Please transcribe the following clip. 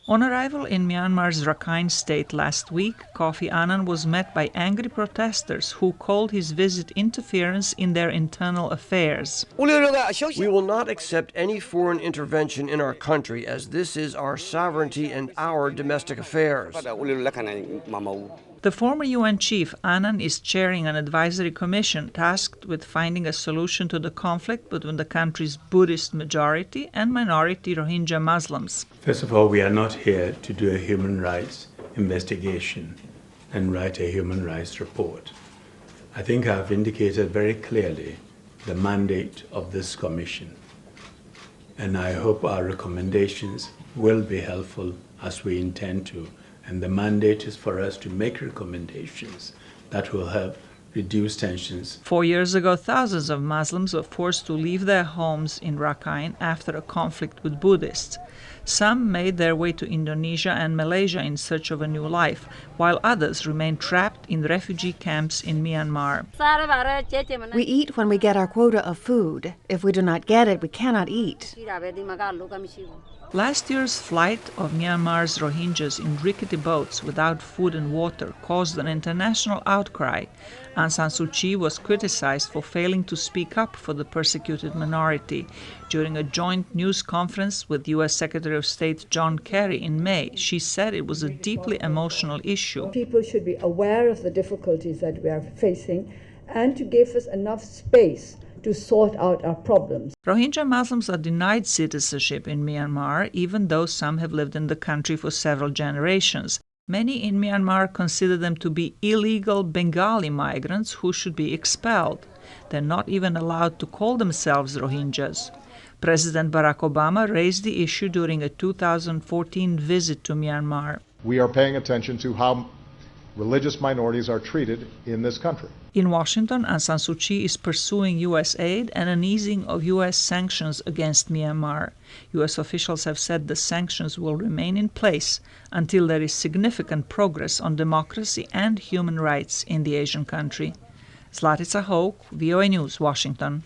On arrival in Myanmar's Rakhine state last week, Kofi Annan was met by angry protesters who called his visit interference in their internal affairs. We will not accept any foreign intervention in our country, as this is our sovereignty and our domestic affairs. The former UN chief, Annan, is chairing an advisory commission tasked with finding a solution to the conflict between the country's Buddhist majority and minority Rohingya Muslims. First of all, we are not here to do a human rights investigation and write a human rights report. I think I've indicated very clearly the mandate of this commission, and I hope our recommendations will be helpful as we intend to. And the mandate is for us to make recommendations that will help reduce tensions. 4 years ago, thousands of Muslims were forced to leave their homes in Rakhine after a conflict with Buddhists. Some made their way to Indonesia and Malaysia in search of a new life, while others remained trapped in refugee camps in Myanmar. We eat when we get our quota of food. If we do not get it, we cannot eat. Last year's flight of Myanmar's Rohingyas in rickety boats without food and water caused an international outcry. Aung San Suu Kyi was criticized for failing to speak up for the persecuted minority. During a joint news conference with U.S. Secretary of State John Kerry in May, she said it was a deeply emotional issue. People should be aware of the difficulties that we are facing and to give us enough space to sort out our problems. Rohingya Muslims are denied citizenship in Myanmar, even though some have lived in the country for several generations. Many in Myanmar consider them to be illegal Bengali migrants who should be expelled. They're not even allowed to call themselves Rohingyas. President Barack Obama raised the issue during a 2014 visit to Myanmar. We are paying attention to how religious minorities are treated in this country. In Washington, Aung San Suu Kyi is pursuing U.S. aid and an easing of U.S. sanctions against Myanmar. U.S. officials have said the sanctions will remain in place until there is significant progress on democracy and human rights in the Asian country. Zlatica Hoke, VOA News, Washington.